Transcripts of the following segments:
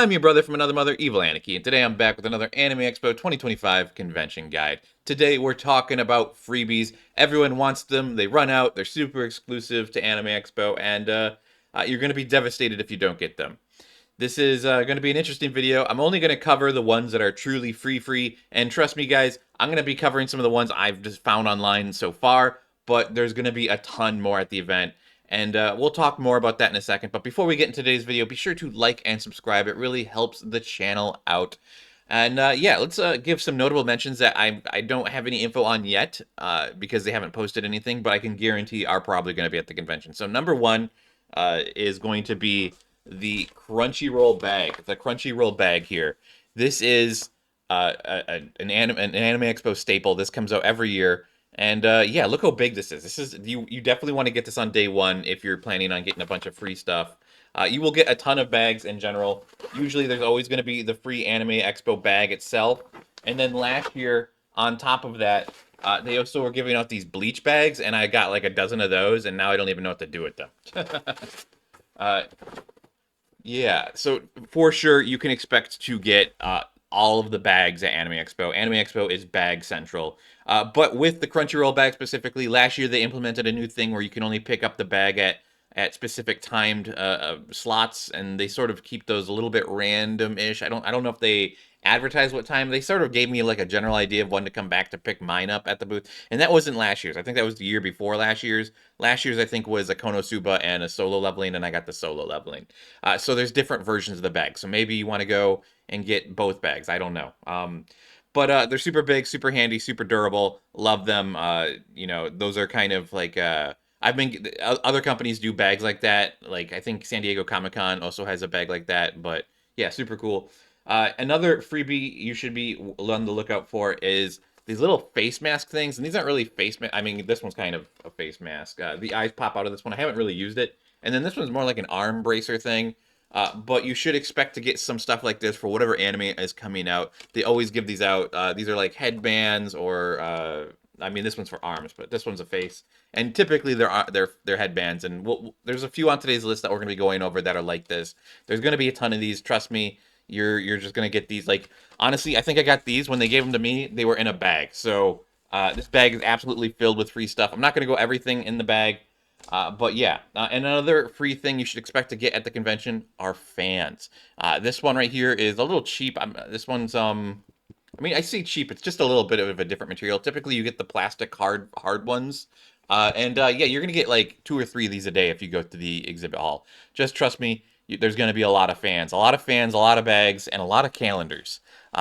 I'm your brother from another mother, Evil Aniki, and today I'm back with another Anime Expo 2025 convention guide. Today we're talking about freebies. Everyone wants them, they run out, they're super exclusive to Anime Expo, and you're going to be devastated if you don't get them. This is going to be an interesting video. I'm only going to cover the ones that are truly free, and trust me guys, I'm going to be covering some of the ones I've just found online so far, but there's going to be a ton more at the event. And we'll talk more about that in a second. But before we get into today's video, be sure to like and subscribe. It really helps the channel out. And yeah, let's give some notable mentions that I don't have any info on yet because they haven't posted anything, but I can guarantee are probably going to be at the convention. So number one is going to be the Crunchyroll bag. The Crunchyroll bag here. This is an Anime Expo staple. This comes out every year. And yeah, look how big this is. This is you definitely want to get this on day one if you're planning on getting a bunch of free stuff. You will get a ton of bags in general. Usually, there's always going to be the free Anime Expo bag itself, and then last year, on top of that, they also were giving out these bleach bags, and I got like a dozen of those, and now I don't even know what to do with them. uh, yeah, so for sure you can expect to get all of the bags at Anime Expo. Anime Expo is bag central. But with the Crunchyroll bag specifically, last year they implemented a new thing where you can only pick up the bag at specific timed slots, and they sort of keep those a little bit random-ish. I don't know if they advertise what time. They sort of gave me like a general idea of when to come back to pick mine up at the booth, and that wasn't last year's. I think that was the year before last year's. Last year's I think was a Konosuba and a solo leveling, and I got the solo leveling. So there's different versions of the bag. So maybe you want to go and get both bags. I don't know. But they're super big, super handy, super durable. Love them. Those are kind of like I've been other companies do bags like that. Like I think San Diego Comic Con also has a bag like that. But yeah, super cool. Another freebie you should be on the lookout for is these little face mask things, and these aren't really face mask. I mean, this one's kind of a face mask. The eyes pop out of this one. I haven't really used it, and then this one's more like an arm bracer thing. But you should expect to get some stuff like this for whatever anime is coming out. They always give these out. These are like headbands, or I mean, this one's for arms, but this one's a face. And typically they're headbands. And there's a few on today's list that we're gonna be going over that are like this. There's gonna be a ton of these. Trust me. You're just gonna get these. Like honestly, I think I got these when they gave them to me. They were in a bag. So this bag is absolutely filled with free stuff. I'm not gonna go everything in the bag. But yeah, and another free thing you should expect to get at the convention are fans. This one right here is a little cheap. This one's I mean, I say cheap. It's just a little bit of a different material. Typically, you get the plastic hard ones. And yeah, you're gonna get like 2 or 3 of these a day if you go to the exhibit hall. Just trust me, there's gonna be a lot of fans, a lot of bags, and a lot of calendars.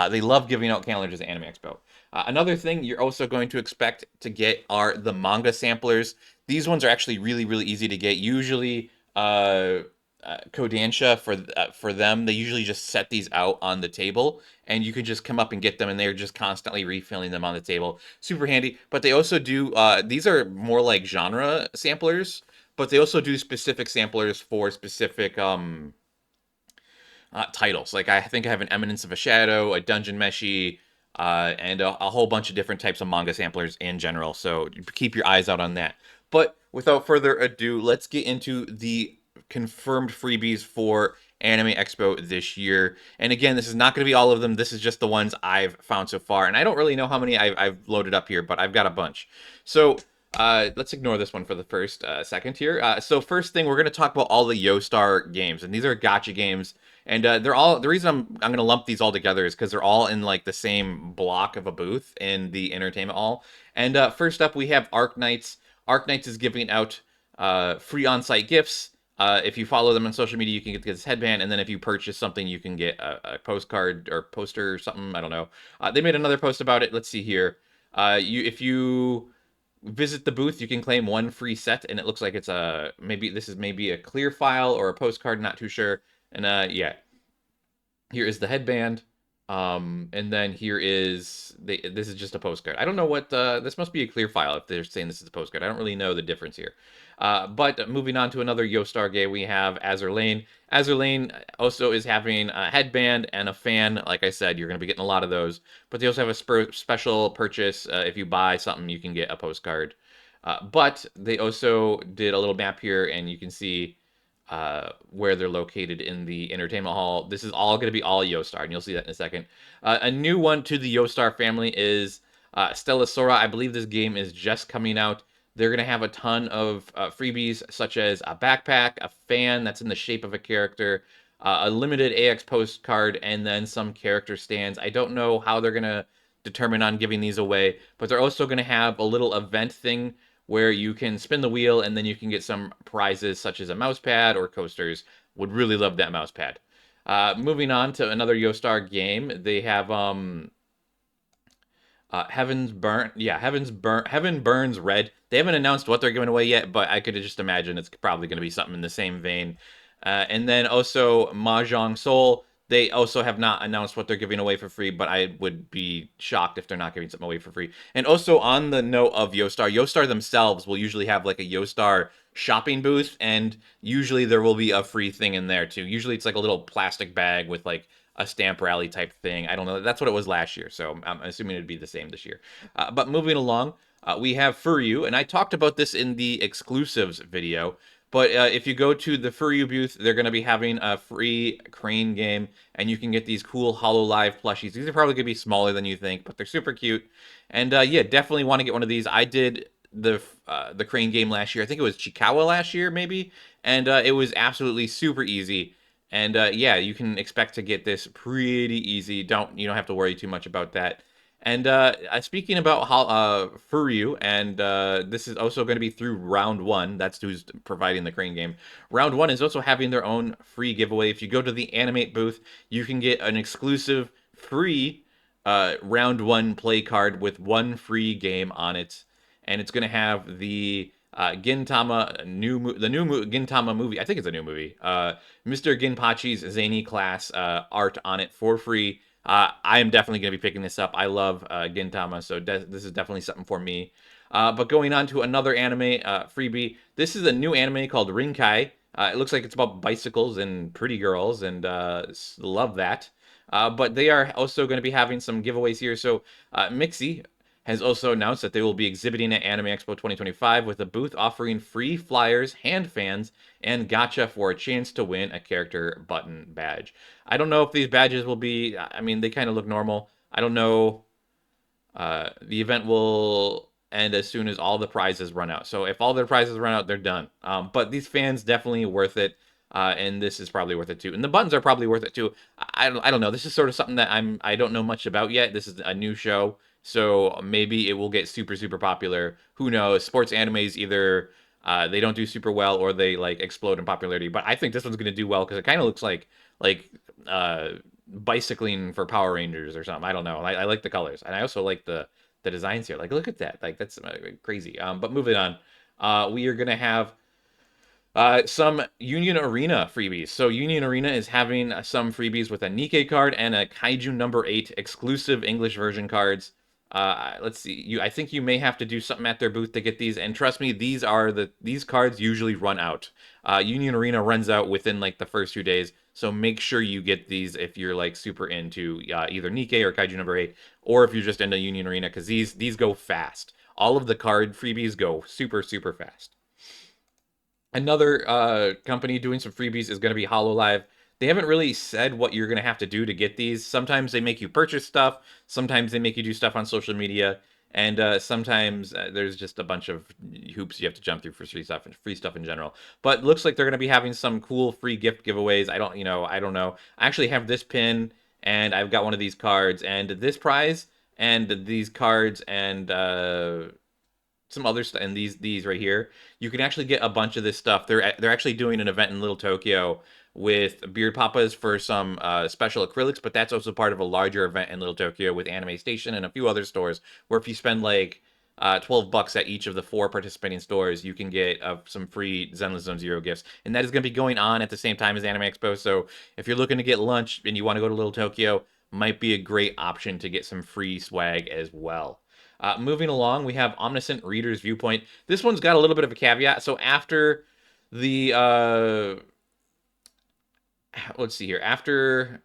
They love giving out calendars at Anime Expo. Another thing you're also going to expect to get are the manga samplers. These ones are actually really easy to get. Usually, Kodansha for them, they usually just set these out on the table, and you can just come up and get them, and they're just constantly refilling them on the table. Super handy. But they also do these are more like genre samplers, but they also do specific samplers for specific titles. Like I think I have an Eminence of a Shadow, a Dungeon Meshi, and a whole bunch of different types of manga samplers in general. So keep your eyes out on that. But without further ado, let's get into the confirmed freebies for Anime Expo this year. And again, this is not going to be all of them. This is just the ones I've found so far. And I don't really know how many I've loaded up here, but I've got a bunch. So let's ignore this one for the first second here. So first thing, we're going to talk about all the YoStar games. And these are gacha games. And they're all, the reason I'm gonna lump these all together is because they're all in like the same block of a booth in the entertainment hall. And first up we have Arc Knights. Arc Knights is giving out free on-site gifts. If you follow them on social media, you can get this headband, and then if you purchase something, you can get a postcard or poster or something. I don't know. They made another post about it. Let's see here. If you visit the booth, you can claim one free set, and it looks like it's a maybe a clear file or a postcard. Not too sure. And yeah, here is the headband. And then here is this is just a postcard. I don't know what this must be a clear file if they're saying this is a postcard. I don't really know the difference here. But moving on to another YoStar game, we have Azur Lane. Azur Lane also is having a headband and a fan. Like I said, you're going to be getting a lot of those. But they also have a special purchase. If you buy something, you can get a postcard. But they also did a little map here, and you can see where they're located in the entertainment hall. This is all going to be all Yostar, and you'll see that in a second. A new one to the Yostar family is Stella Sora. I believe this game is just coming out. They're going to have a ton of freebies, such as a backpack, a fan that's in the shape of a character, a limited AX postcard, and then some character stands. I don't know how they're going to determine on giving these away, but they're also going to have a little event thing where you can spin the wheel and then you can get some prizes such as a mouse pad or coasters. Would really love that mouse pad. Moving on to another Yostar game, they have Heaven Burns Red. They haven't announced what they're giving away yet, but I could just imagine it's probably going to be something in the same vein. And then also Mahjong Soul. They also have not announced what they're giving away for free, but I would be shocked if they're not giving something away for free. And also on the note of Yostar, Yostar themselves will usually have like a Yostar shopping booth, and usually there will be a free thing in there too. Usually it's like a little plastic bag with like a stamp rally type thing. I don't know. That's what it was last year, so I'm assuming it'd be the same this year. But moving along, we have Furyu, and I talked about this in the exclusives video. But if you go to the Furyu booth, they're going to be having a free crane game, and you can get these cool HoloLive plushies. These are probably going to be smaller than you think, but they're super cute. And yeah, definitely want to get one of these. I did the crane game last year. I think it was Chikawa last year, maybe, and it was absolutely super easy. And yeah, you can expect to get this pretty easy. You don't have to worry too much about that. And speaking about Furyu, and this is also going to be through round one. That's who's providing the crane game. Round one is also having their own free giveaway. If you go to the Animate booth, you can get an exclusive free round one play card with one free game on it, and it's going to have the Gintama Gintama movie. I think it's a new movie. Mr. Ginpachi's zany class art on it for free. I am definitely going to be picking this up. I love Gintama, so this is definitely something for me. But going on to another anime freebie, this is a new anime called Rinkai. It looks like it's about bicycles and pretty girls, and love that. But they are also going to be having some giveaways here. So Mixie has also announced that they will be exhibiting at Anime Expo 2025 with a booth offering free flyers, hand fans, and gacha for a chance to win a character button badge. I don't know if these badges will be, I mean, they kind of look normal. I don't know. The event will end as soon as all the prizes run out. So if all their prizes run out, they're done. But these fans definitely worth it. And this is probably worth it too. And the buttons are probably worth it too. I don't know. This is sort of something that I don't know much about yet. This is a new show, so maybe it will get super popular. Who knows? Sports animes either they don't do super well or they like explode in popularity. But I think this one's gonna do well because it kind of looks like uh, bicycling for Power Rangers or something. I don't know. I like the colors, and I also like the designs here. Like, look at that. Like, that's crazy. But moving on, we are gonna have some Union Arena freebies. So Union Arena is having some freebies with a Nikkei card and a Kaiju number 8 exclusive English version cards. Let's see. I think you may have to do something at their booth to get these. And trust me, these cards usually run out. Union Arena runs out within like the first 2 days. So make sure you get these if you're like super into either Nikkei or Kaiju number 8, or if you're just into Union Arena, because these go fast. All of the card freebies go super fast. Another company doing some freebies is going to be HoloLive. They haven't really said what you're going to have to do to get these. Sometimes they make you purchase stuff. Sometimes they make you do stuff on social media. And sometimes there's just a bunch of hoops you have to jump through for free stuff in general. But looks like they're going to be having some cool free gift giveaways. I don't know. I actually have this pin, and I've got one of these cards, and this prize, and these cards, and some other stuff, and these right here, you can actually get a bunch of this stuff. They're actually doing an event in Little Tokyo with Beard Papas for some special acrylics, but that's also part of a larger event in Little Tokyo with Anime Station and a few other stores, where if you spend like $12 at each of the 4 participating stores, you can get some free Zenless Zone Zero gifts. And that is going to be going on at the same time as Anime Expo. So if you're looking to get lunch and you want to go to Little Tokyo, might be a great option to get some free swag as well. Moving along, we have Omniscient Reader's Viewpoint. This one's got a little bit of a caveat. So after the let's see here, after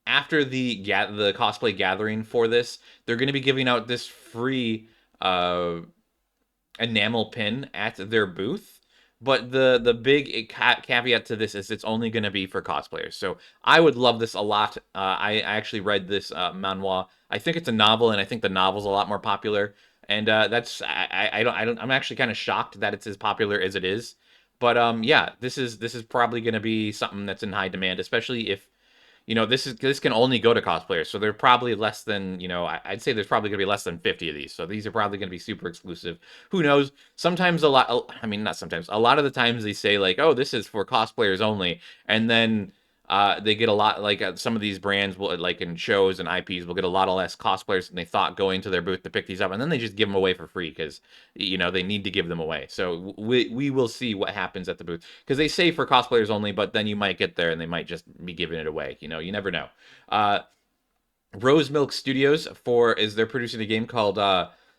the cosplay gathering for this, they're going to be giving out this free enamel pin at their booth, But the big caveat to this is it's only going to be for cosplayers. So I would love this a lot. I actually read this manhwa. I think it's a novel, and I think the novel's a lot more popular. And that's I don't I'm actually kind of shocked that it's as popular as it is. But yeah, this is probably going to be something that's in high demand, especially if this can only go to cosplayers, so they're probably less than I'd say there's probably gonna be less than 50 of these. So these are probably gonna be super exclusive. Who knows? Sometimes a lot. I mean, not sometimes. A lot of the times they say like, "Oh, this is for cosplayers only," and then they get a lot like some of these brands will like in shows and IPs will get a lot of less cosplayers than they thought going to their booth to pick these up, and then they just give them away for free because they need to give them away. So we will see what happens at the booth because they say for cosplayers only, but then you might get there and they might just be giving it away. You never know. Uh, Rose Milk Studios they're producing a game called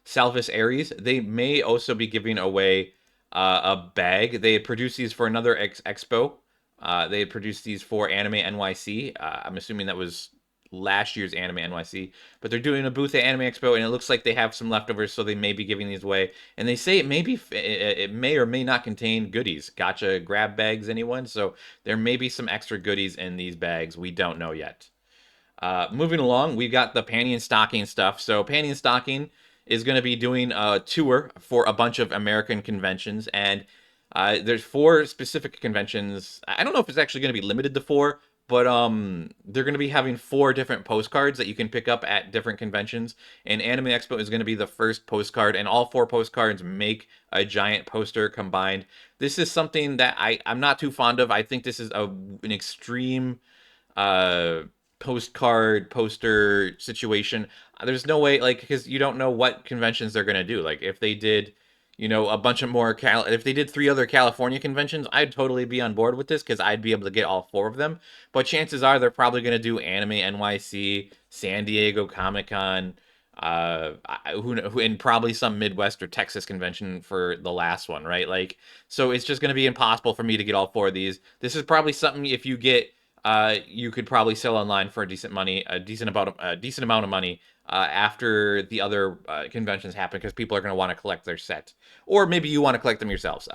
Salvis Ares. They may also be giving away a bag. They had produced these for another expo. They had produced these for Anime NYC. I'm assuming that was last year's Anime NYC, but they're doing a booth at Anime Expo, and it looks like they have some leftovers, so they may be giving these away. And they say it may or may not contain goodies, gotcha grab bags. Anyone? So there may be some extra goodies in these bags. We don't know yet. Moving along, we've got the Panty and Stocking stuff. So Panty and Stocking is going to be doing a tour for a bunch of American conventions, and there's four specific conventions. I don't know if it's actually going to be limited to four, but they're going to be having four different postcards that you can pick up at different conventions. And Anime Expo is going to be the first postcard, and all four postcards make a giant poster combined. This is something that I'm not too fond of. I think this is an extreme uh postcard poster situation. There's no way, like, because you don't know what conventions they're gonna do. Like if they did a bunch of more if they did three other California conventions, I'd totally be on board with this because I'd be able to get all four of them. But chances are they're probably gonna do Anime NYC, San Diego Comic Con, and probably some Midwest or Texas convention for the last one, right? Like, so it's just gonna be impossible for me to get all four of these. This is probably something if you get you could probably sell online for a decent amount of money after the other conventions happen because people are going to want to collect their set, or maybe you want to collect them yourselves.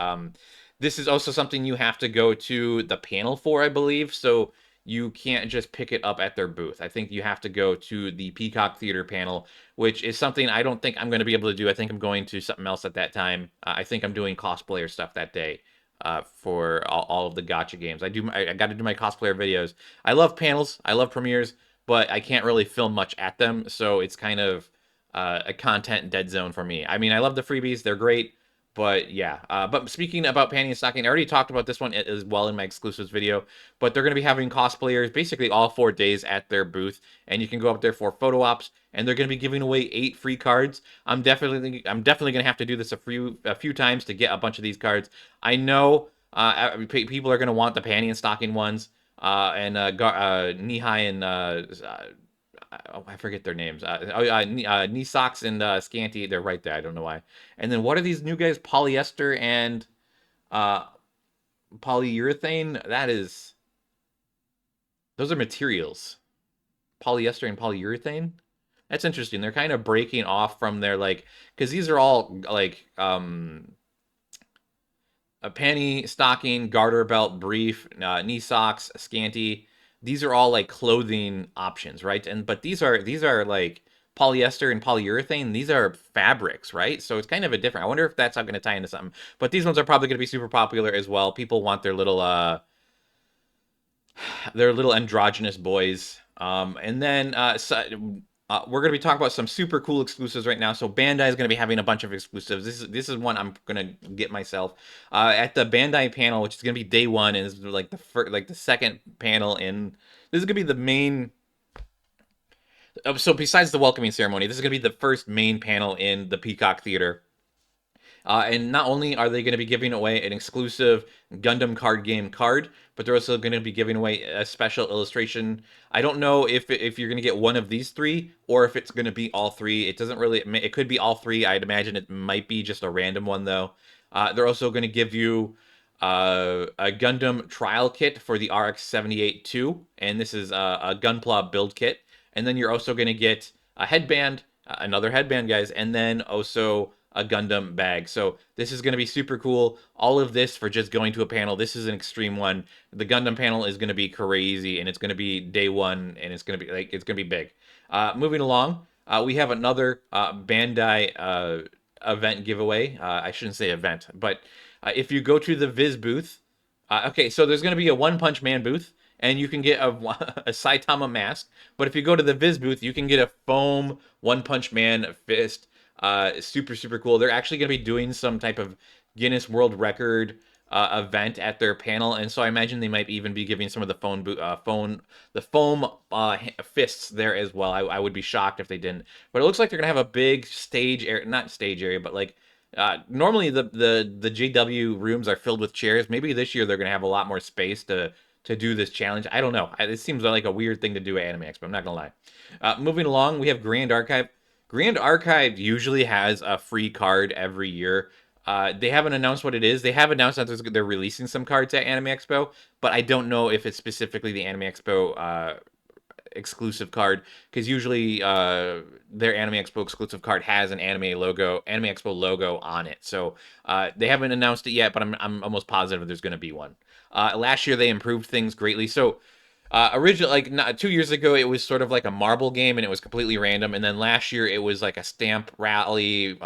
This is also something you have to go to the panel for, I believe. So you can't just pick it up at their booth. I think you have to go to the Peacock Theater panel, which is something I don't think I'm going to be able to do. I think I'm going to something else at that time. I think I'm doing cosplayer stuff that day for all of the gotcha games. I got to do my cosplayer videos. I love panels, I love premieres, but I can't really film much at them, so it's kind of a content dead zone for me. I mean, I love the freebies; they're great, but yeah. But speaking about Panty and Stocking, I already talked about this one as well in my exclusives video. But they're going to be having cosplayers basically all 4 days at their booth, and you can go up there for photo ops. And they're going to be giving away 8 free cards. I'm definitely going to have to do this a few times to get a bunch of these cards. I know people are going to want the Panty and Stocking ones, and Knee-High and I forget their names. Knee Socks and Scanty. They're right there. I don't know why. And then what are these new guys? Polyester and uh, polyurethane. Those are materials. Polyester and polyurethane. That's interesting. They're kind of breaking off from their like, because these are all like a penny, stocking, garter belt, brief, knee socks, scanty. These are all like clothing options, right? And but these are like polyester and polyurethane. These are fabrics, right? So it's kind of a different. I wonder if that's going to tie into something. But these ones are probably going to be super popular as well. People want their little androgynous boys. And then we're going to be talking about some super cool exclusives right now. So Bandai is going to be having a bunch of exclusives. This is one I'm going to get myself at the Bandai panel, which is going to be day one, and this is like the second panel in. This is going to be the main. So besides the welcoming ceremony, this is going to be the first main panel in the Peacock Theater. And not only are they going to be giving away an exclusive Gundam card game card, but they're also going to be giving away a special illustration. I don't know if you're going to get one of these three or if it's going to be all three. It doesn't really. It could be all three. I'd imagine it might be just a random one though. They're also going to give you a Gundam trial kit for the RX-78-2, and this is a Gunpla build kit. And then you're also going to get a headband, another headband, guys, and then also a Gundam bag. So this is going to be super cool. All of this for just going to a panel. This is an extreme one. The Gundam panel is going to be crazy, and it's going to be day one, and it's going to be like it's going to be big. Moving along, we have another Bandai event giveaway. I shouldn't say event, but if you go to the Viz booth, okay, so there's going to be a One Punch Man booth, and you can get a Saitama mask. But if you go to the Viz booth, you can get a foam One Punch Man fist. Super, super cool. They're actually going to be doing some type of Guinness World Record event at their panel, and so I imagine they might even be giving some of the the foam fists there as well. I would be shocked if they didn't. But it looks like they're gonna have a big stage area, not stage area, but like normally the JW rooms are filled with chairs. Maybe this year they're gonna have a lot more space to do this challenge. I don't know. It seems like a weird thing to do at Anime Expo. I'm not gonna lie. Moving along, we have Grand Archive. Grand Archive usually has a free card every year. They haven't announced what it is. They have announced that they're releasing some cards at Anime Expo, but I don't know if it's specifically the Anime Expo exclusive card, because usually their Anime Expo exclusive card has an Anime Expo logo on it. So they haven't announced it yet, but I'm almost positive there's going to be one. Last year they improved things greatly. So originally, like 2 years ago, it was sort of like a marble game and it was completely random. And then last year it was like a stamp rally.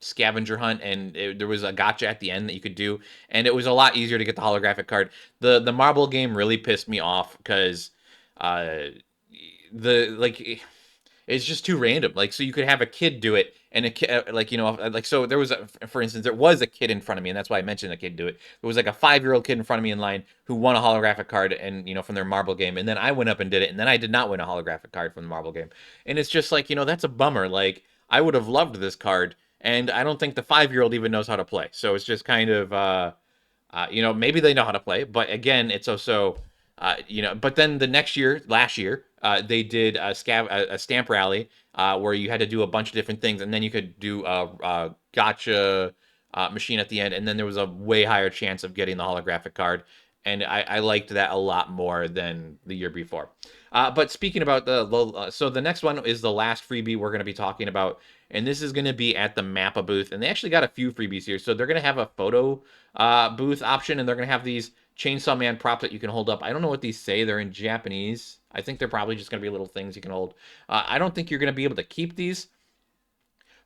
Scavenger hunt, and there was a gotcha at the end that you could do, and it was a lot easier to get the holographic card. The marble game really pissed me off because uh the like it's just too random. Like, so you could have a kid do it, and a kid, like, like, so there was, for instance, there was a kid in front of me, and that's why I mentioned a kid do it. There was like a 5-year-old kid in front of me in line who won a holographic card, and from their marble game, and then I went up and did it, and then I did not win a holographic card from the marble game, and it's just like, that's a bummer. Like, I would have loved this card, and I don't think the 5-year-old even knows how to play. So it's just kind of, maybe they know how to play, but again, it's also, But then the next year, last year, they did a stamp rally where you had to do a bunch of different things, and then you could do a gotcha machine at the end, and then there was a way higher chance of getting the holographic card. And I liked that a lot more than the year before. But speaking about so the next one is the last freebie we're going to be talking about, and this is going to be at the Mappa booth. And they actually got a few freebies here. So they're going to have a photo booth option, and they're going to have these Chainsaw Man props that you can hold up. I don't know what these say. They're in Japanese. I think they're probably just going to be little things you can hold. I don't think you're going to be able to keep these,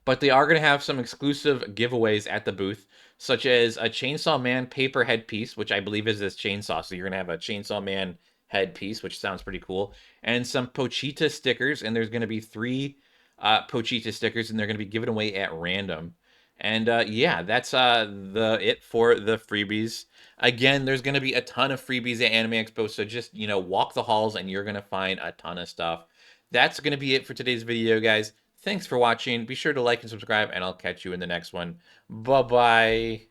but they are going to have some exclusive giveaways at the booth, such as a Chainsaw Man paper headpiece, which I believe is this chainsaw. So you're going to have a Chainsaw Man headpiece, which sounds pretty cool, and some Pochita stickers. And there's going to be 3 Pochita stickers, and they're going to be given away at random. And yeah, that's it for the freebies. Again, there's going to be a ton of freebies at Anime Expo, so just walk the halls, and you're going to find a ton of stuff. That's going to be it for today's video, guys. Thanks for watching. Be sure to like and subscribe, and I'll catch you in the next one. Bye-bye.